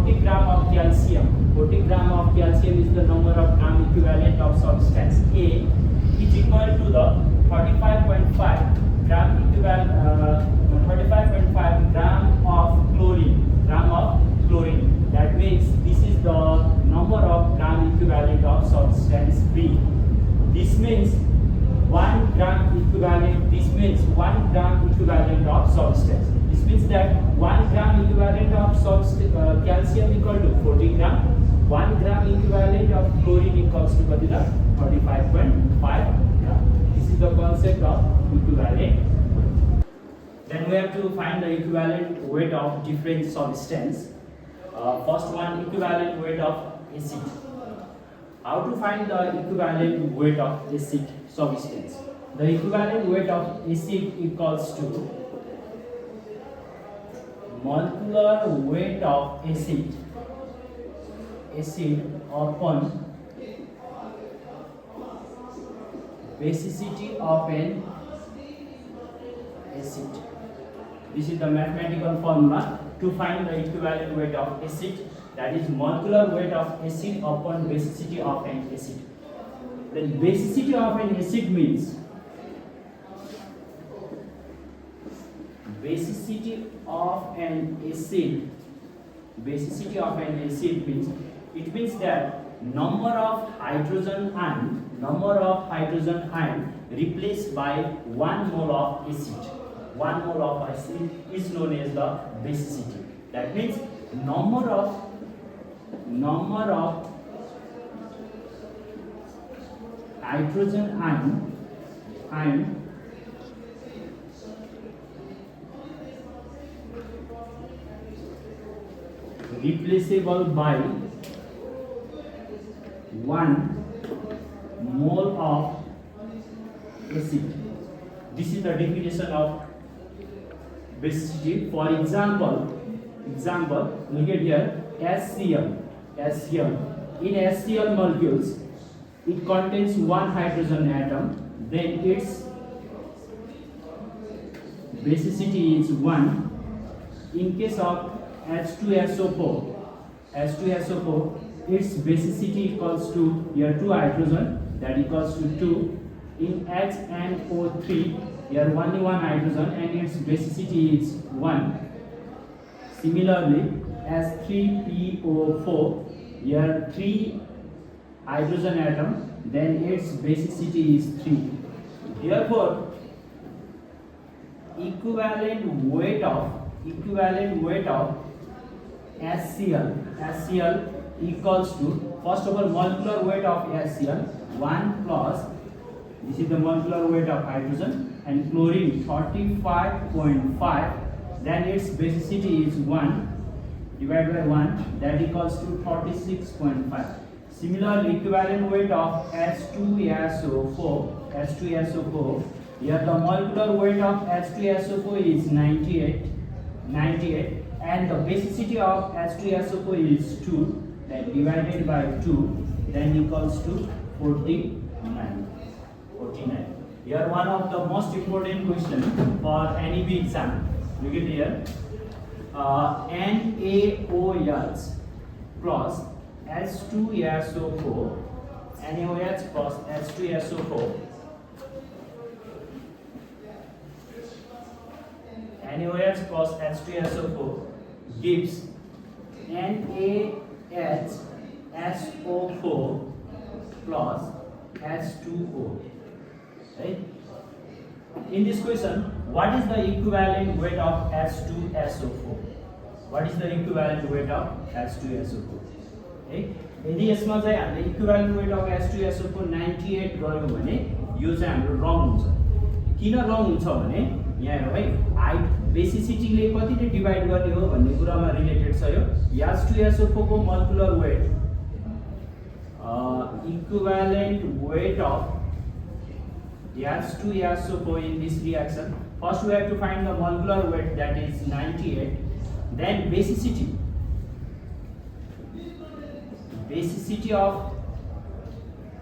40 gram of calcium. 40 gram of calcium is the number of gram equivalent of substance A is equal to the 35.5 gram equivalent 35.5 gram of chlorine. That means this is the number of gram equivalent of substance B. This means 1 gram equivalent. This means 1 gram equivalent of substance. This means that 1 gram equivalent of calcium equal to 40 gram. 1 gram equivalent of chlorine equals to 35.5 gram. This is the concept of equivalent. Then we have to find the equivalent weight of different substance. First one, equivalent weight of acid. How to find the equivalent weight of acid substance? The equivalent weight of acid equals to molecular weight of acid upon basicity of an acid. This is the mathematical formula to find the equivalent weight of acid, that is molecular weight of acid upon basicity of an acid. Then basicity of an acid means basicity of an acid means it means that number of hydrogen ion replaced by 1 mole of acid. 1 mole of acid is known as the basicity. That means number of hydrogen ion replaceable by 1 mole of acid. This is the definition of basicity. For example, look at here, HCl. In HCl molecules, it contains 1 hydrogen atom. Then its basicity is 1. In case of H2SO4, its basicity equals to here 2 hydrogen, that equals to 2. In HNO3, here only 1 hydrogen and its basicity is 1. Similarly, as 3PO4, here 3 hydrogen atom, then its basicity is 3. Therefore, equivalent weight of HCl equals to, first of all, molecular weight of HCl 1 plus, this is the molecular weight of hydrogen, and chlorine 35.5, then its basicity is 1 divided by 1, that equals to 46.5. Similarly, equivalent weight of H2SO4, here the molecular weight of H2SO4 is 98, and the basicity of H2SO4 is 2, then divided by 2, then equals to 49. Here one of the most important question for NEB exam. Look at here. NaOH plus H2SO4, NaOH plus H2SO4, NaOH plus H2SO4 gives NaHSO4 plus H2O. Right? In this question, what is the equivalent weight of H2SO4? What is the equivalent weight of H2SO4? Okay? यदि यसमा चाहिँ हामीले equivalent wait of H2SO4 98 गर्यौं भने यो चाहिँ हाम्रो रङ हुन्छ। किन रङ हुन्छ भने यहाँ हेरौँ है, हाइट बेसिसिटीले कतिले डिवाइड गर्ने हो भन्ने कुरामा रिलेटेड छ यो। H2SO4 को molecular weight equivalent weight of H2SO4 in this reaction. First we have to find the molecular weight, that is 98. Then basicity of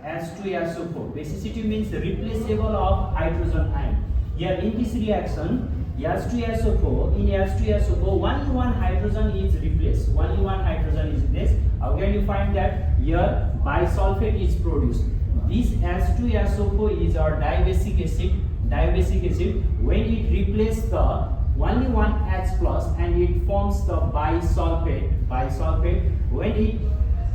H2SO4. Basicity means replaceable of hydrogen ion. Here in this reaction, H2SO4, in H2SO4, only one hydrogen is replaced. Only one hydrogen is replaced. How can you find that? Here bisulfate is produced. This H2SO4 is our dibasic acid. Dibasic acid. When it replaces the only one H plus and it forms the bisulfate. Bisulfate. When it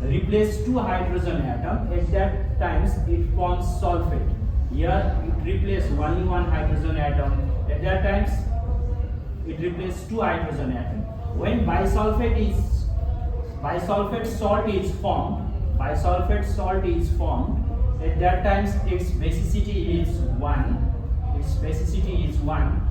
replaces two hydrogen atom, at that times it forms sulfate. Here it replaces only one hydrogen atom. At that times it replaces two hydrogen atom. When bisulfate salt is formed, bisulfate salt is formed, at that times its basicity is 1. Its basicity is 1.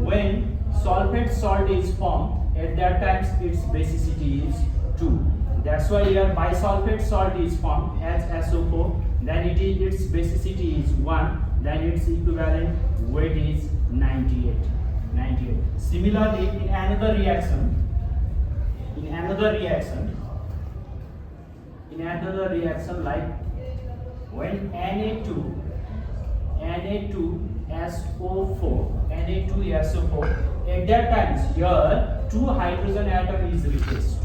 When sulfate salt is formed, at that times its basicity is 2. That's why here bisulfate salt is formed as SO4, then its basicity is 1, then its equivalent weight is 98. Similarly, in another reaction like when Na2SO4, at that times here two hydrogen atom is replaced.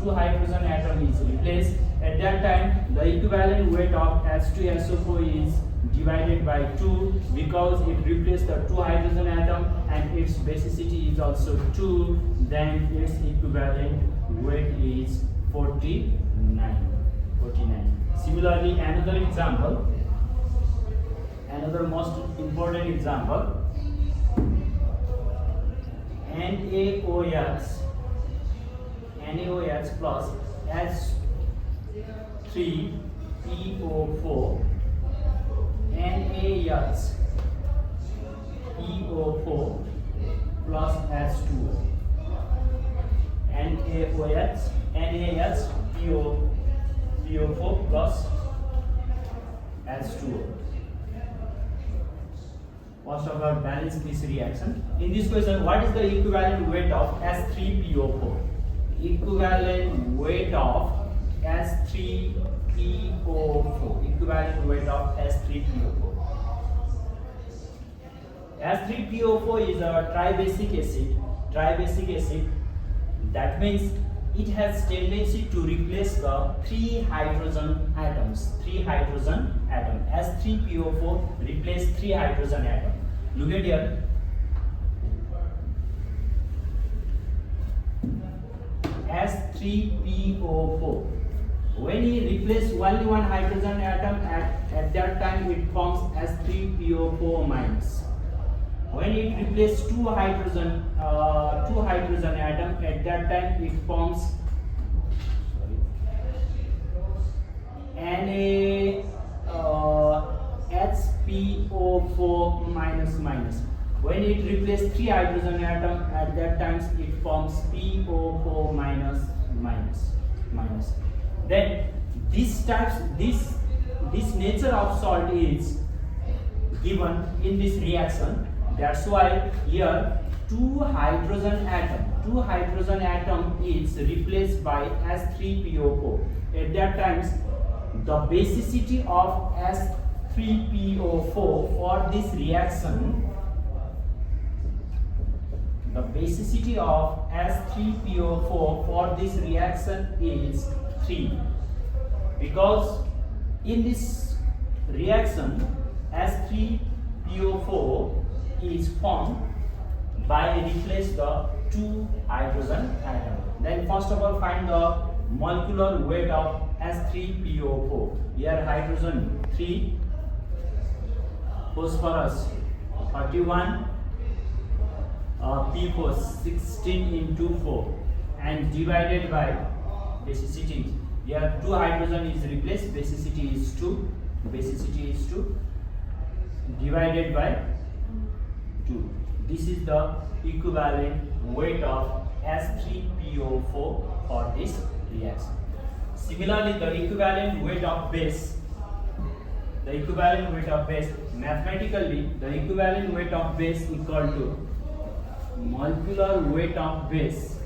At that time the equivalent weight of H2SO4 is divided by 2 because it replaced the two hydrogen atom and its basicity is also 2. Then its equivalent weight is 49. Similarly, another most important example, NaOH plus H3PO4, NaHPO4 plus H2O, NaHPO4 plus H2O. First of all, balance this reaction. In this question, what is the equivalent weight of S3PO4? Equivalent weight of S3PO4. Equivalent weight of S3PO4. S3PO4 is a tribasic acid. That means it has tendency to replace the three hydrogen atoms. S3PO4 replace three hydrogen atoms. Look at here. S3PO4. When he replaces only one hydrogen atom, at that time it forms S3PO4 minus. When it replaces two hydrogen atom, at that time it forms NaHPO4 minus. When it replaces three hydrogen atom, at that time it forms PO4 minus. Then this nature of salt is given in this reaction. That's why here two hydrogen atom is replaced by S3PO4. At that times the basicity of S3PO4 for this reaction, is 3, because in this reaction S3PO4 is formed by replace the two hydrogen atom. Then first of all find the molecular weight of S3PO4. Here hydrogen 3, phosphorus 31, P4 16 into 4, and divided by basicity. Here two hydrogen is replaced, basicity is 2, divided by 2. This is the equivalent weight of S3PO4 for this reaction. Similarly, the equivalent weight of base, mathematically the equivalent weight of base equal to molecular weight of base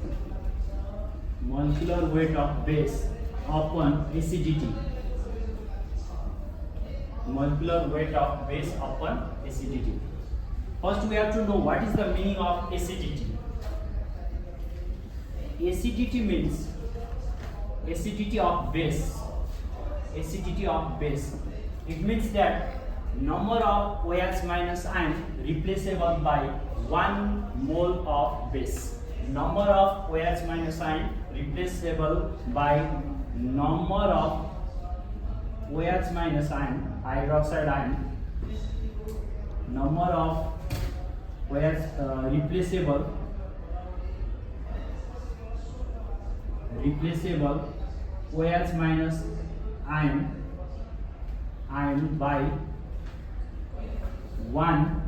upon acidity. Molecular weight of base upon acidity. First, we have to know what is the meaning of acidity. Acidity means acidity of base. Acidity of base. It means that number of OH minus ion replaceable by 1 mole of base. Number of OH minus ion replaceable by number of OH minus ion, hydroxide ion, number of OH replaceable OH minus ion by 1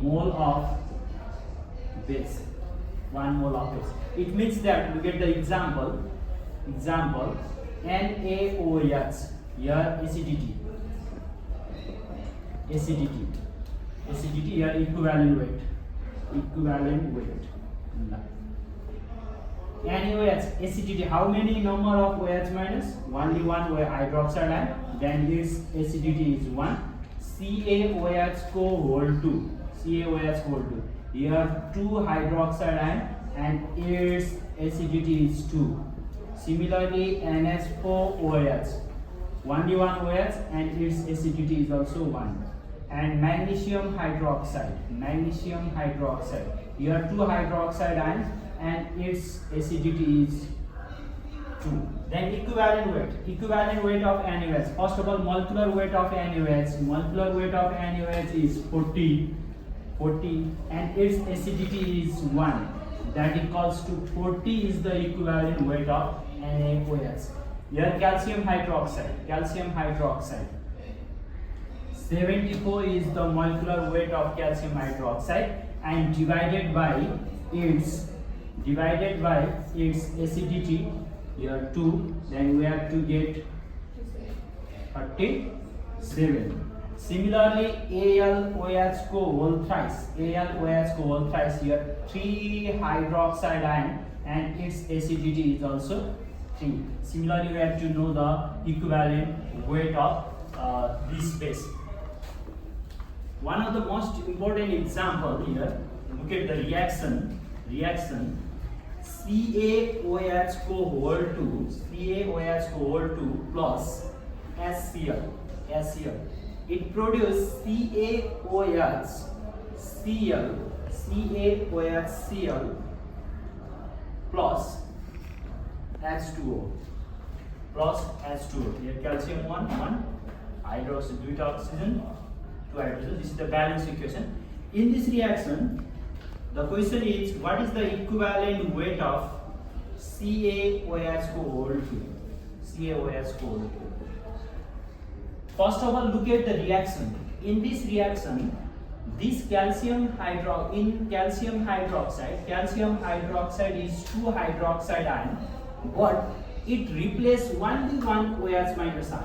mole of base. 1 mole of base. It means that, look at the example. NaOH, here acidity, here equivalent weight. NaOH, acidity, how many number of OH minus? Only one hydroxide ion, then its acidity is 1. CaOH whole 2. Here 2 hydroxide ion and its acidity is 2. Similarly, NH4OH, only one OH and its acidity is also 1. And magnesium hydroxide, here 2 hydroxide ions and its acidity is 2. Then equivalent weight of NaOH. First of all, molecular weight of NaOH is 40 and its acidity is 1. That equals to 40 is the equivalent weight of NaOH. Here calcium hydroxide. 74 is the molecular weight of calcium hydroxide and divided by its acidity, here 2, then we have to get 37. Similarly, AlOH whole thrice, here 3 hydroxide ion and its acidity is also 3. Similarly, we have to know the equivalent weight of this base. One of the most important example here, look at the reaction CaOH whole 2 plus HCl. It produces CaOHCl plus H2O. Here calcium 1, hydroxide, 2 oxygen, 2 hydrogen. This is the balance equation. In this reaction, the question is, what is the equivalent weight of CaOH whole 2? First of all, look at the reaction. In this reaction, this calcium hydroxide is 2 hydroxide ion, but it replaces only one OH minus ion.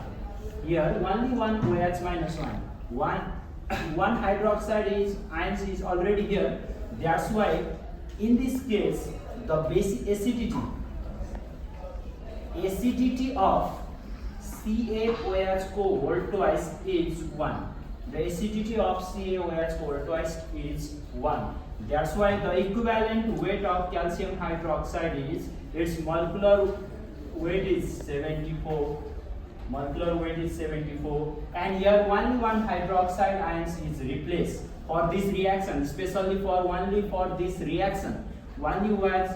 Here only one OH minus ion. One hydroxide ions is already here. That's why in this case the basic acidity of CaOH whole twice is 1. The acidity of CaOH whole twice is 1. That's why the equivalent weight of calcium hydroxide is, its molecular weight is 74. And here only one hydroxide ions is replaced for this reaction, especially only for this reaction. Only one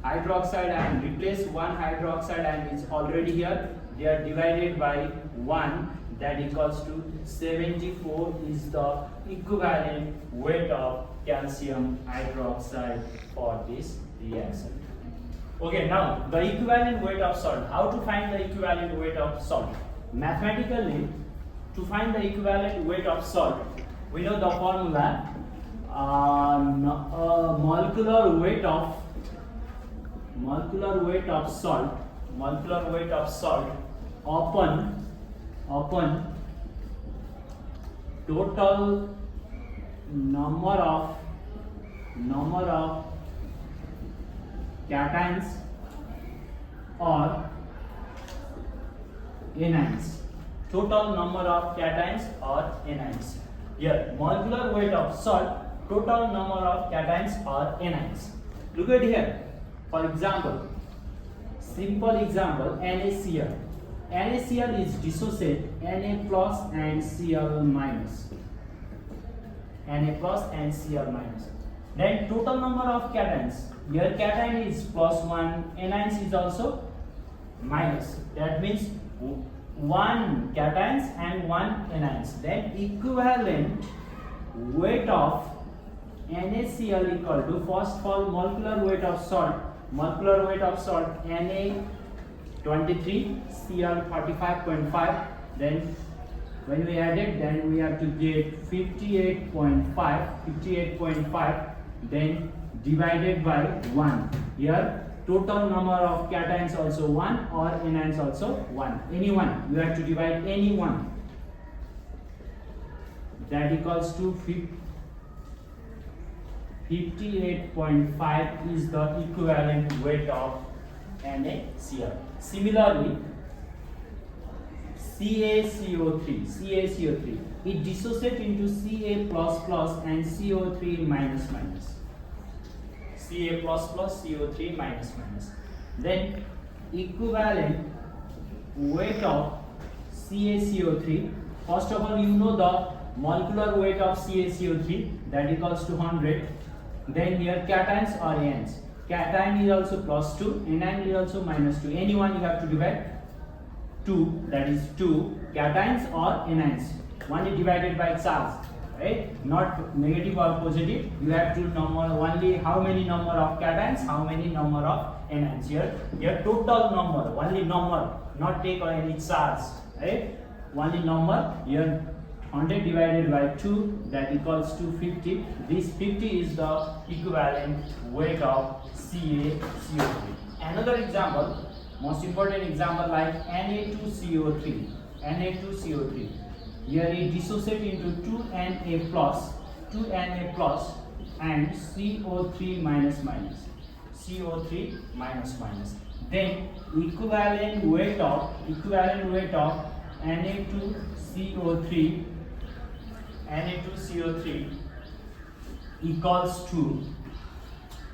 hydroxide ion replace one hydroxide ion is already here. They are divided by 1, that equals to 74 is the equivalent weight of calcium hydroxide for this reaction. Okay, now the equivalent weight of salt. How to find the equivalent weight of salt? Mathematically, to find the equivalent weight of salt, we know the formula, molecular weight of salt upon total number of cations or anions. Total number of cations or anions. Here, molecular weight of salt, total number of cations or anions. Look at here. For example, simple example, NaCl. NaCl is dissociate Na plus and Cl minus. Na plus and Cl minus. Then total number of cations. Here cation is +1, anions is also minus. That means 1 cations and 1 anions. Then equivalent weight of NaCl equal to, first of all, molecular weight of salt. Molecular weight of salt Na 23, Cl 45.5. Then when we add it, then we have to get 58.5. Then divided by 1. Here total number of cations also 1 or anions also 1. Any one. You have to divide any one. That equals to 58.5 is the equivalent weight of NaCl. Similarly, CaCO3, it dissociates into Ca++ and CO3 minus. Ca++, CO3 minus. Then equivalent weight of CaCO3. First of all, you know the molecular weight of CaCO3, that equals to 100. Then here cations or anions. Cation is also +2, anion is also -2. Any one you have to divide 2, that is 2 cations or anions. One is divided by charge, right? Not negative or positive. You have to number only how many number of cations, how many number of anions. Here total number, only number, not take any charge, right? Only number. Here 100 divided by 2, that equals to 50. This 50 is the equivalent weight of CaCO3. Another example, most important example, like Na2CO3. Here it dissociates into 2Na plus and CO3 minus. Then equivalent weight of Na2CO3 equals to,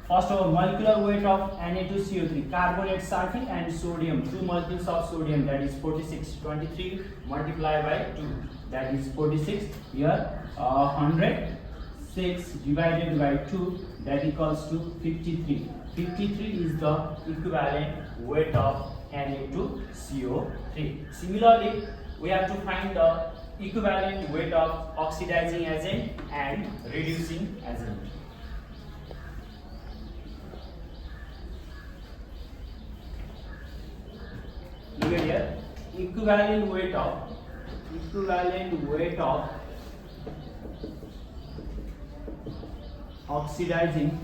first of all, molecular weight of Na2CO3, carbonate sulfate and sodium, 2 molecules of sodium, that is 46. 23 multiplied by 2, that is 46. Here 106 divided by 2, that equals to 53. 53 is the equivalent weight of Na2CO3. Similarly, we have to find the equivalent weight of oxidizing agent and reducing agent. Look at here, equivalent weight of oxidizing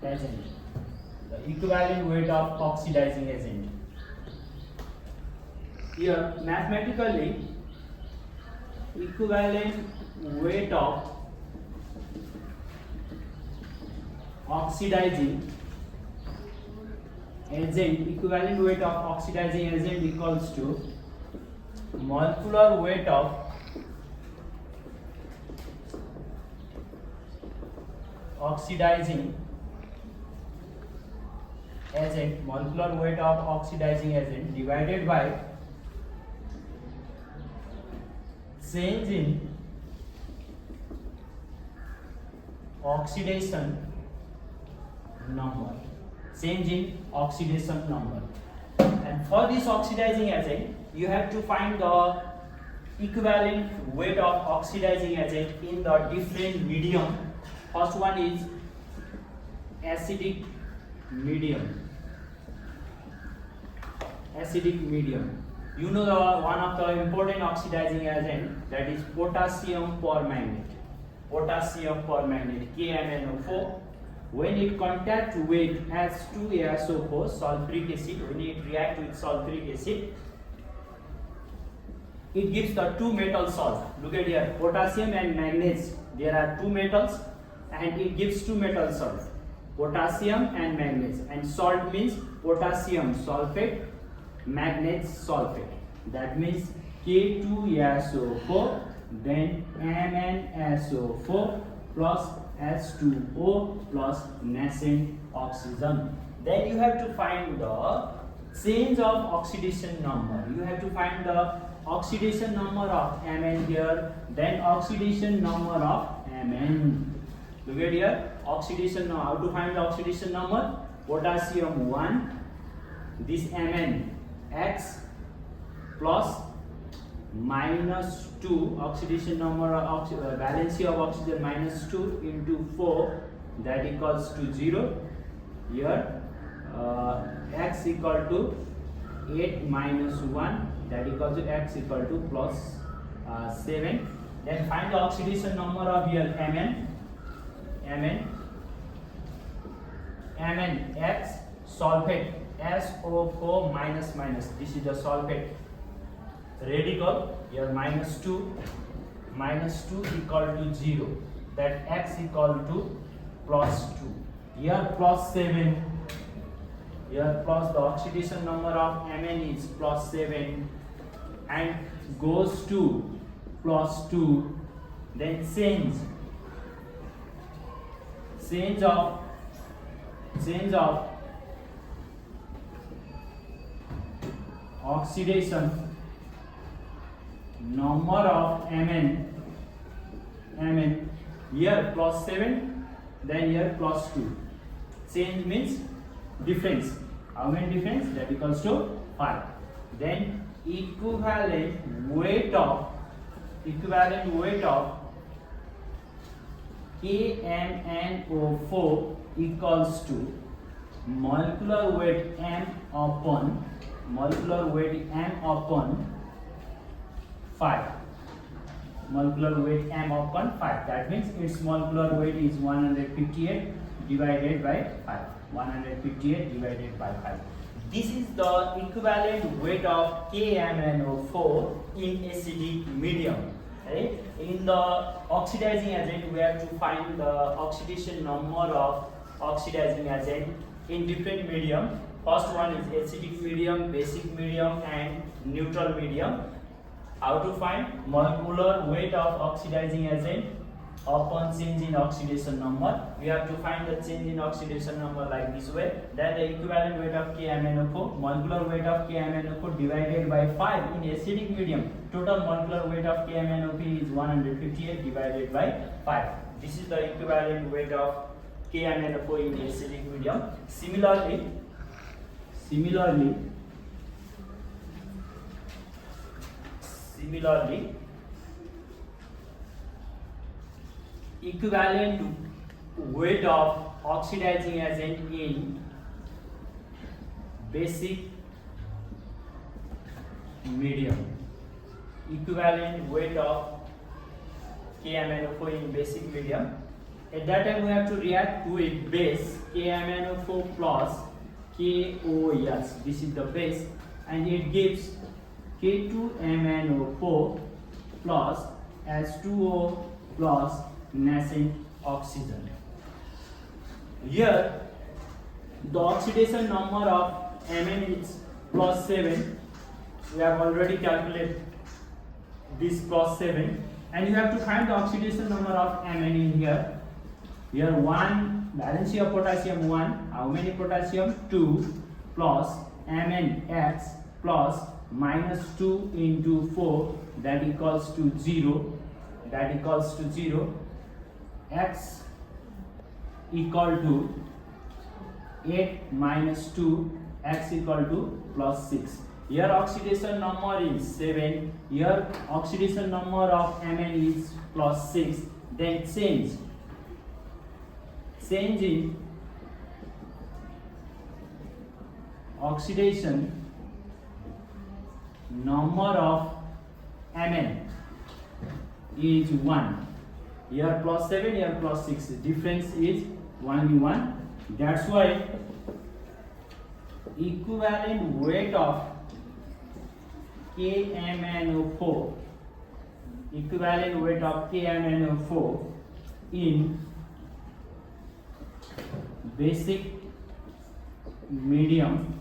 agent. The equivalent weight of oxidizing agent. Here mathematically, equivalent weight of oxidizing agent, equals to molecular weight of oxidizing agent, divided by change in oxidation number. And for this oxidizing agent, you have to find the equivalent weight of oxidizing agent in the different medium. First one is acidic medium. You know one of the important oxidizing agent, that is potassium permanganate. KMnO4. When it contact with H2SO4 sulfuric acid, when it react with sulfuric acid, it gives the two metal salt. Look at here, potassium and manganese. There are two metals, and it gives two metal salts, potassium and manganese. And salt means potassium sulfate, manganese sulfate. That means K2SO4 then MnSO4 plus H2O plus nascent oxygen. Then you have to find the change of oxidation number. You have to find the oxidation number of Mn here, then oxidation number of Mn. Look at here, oxidation number. How to find the oxidation number? Potassium 1, this Mn X plus minus 2, oxidation number of valency of oxygen minus 2 into 4, that equals to 0. Here X equal to 8 minus 1, that equals to X equal to plus 7. Then find the oxidation number of here Mn X sulfate SO4 minus minus, this is the sulfate radical, here minus 2 equal to 0, that X equal to plus 2, here plus 7, here plus the oxidation number of Mn is plus 7 and goes to plus 2, then change of oxidation number of Mn, here plus 7, then here plus 2. Change means difference. How many difference? That equals to 5. Then equivalent weight of KMnO4 equals to molecular weight m upon 5. Molecular weight m upon 5. That means its molecular weight is 158 divided by 5. 158 divided by 5. This is the equivalent weight of KMnO4 in acidic medium. Right? In the oxidizing agent, we have to find the oxidation number of oxidizing agent in different medium. First one is acidic medium, basic medium, and neutral medium. How to find molecular weight of oxidizing agent upon change in oxidation number? We have to find the change in oxidation number like this way. That the equivalent weight of KMnO4, molecular weight of KMnO4 divided by 5 in acidic medium. Total molecular weight of KMnO4 is 158 divided by 5. This is the equivalent weight of KMnO4 in acidic medium. Similarly, equivalent weight of oxidizing agent in basic medium. Equivalent weight of KMnO4 in basic medium. At that time we have to react with base KMnO4 plus KOS. This is the base, and it gives K2MnO4 plus H2O plus nascent oxygen. Here the oxidation number of Mn is plus 7. We have already calculated this plus 7, and you have to find the oxidation number of Mn in here. Here 1, valency of potassium 1, how many potassium? 2, plus MnX plus minus 2 into 4, that equals to 0, X equal to 8 minus 2, X equal to plus 6. Here oxidation number is 7, here oxidation number of Mn is plus 6. Then change in oxidation number of Mn is 1. Here plus 7, here plus 6. Difference is 1. That's why equivalent weight of KMnO4 in basic medium,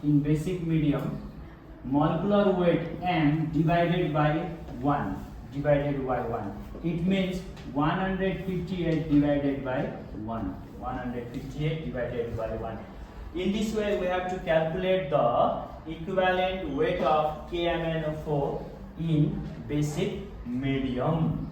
molecular weight m divided by 1. divided by 1. It means 158 divided by 1. 158 divided by 1. In this way, we have to calculate the equivalent weight of KMnO4 in basic medium.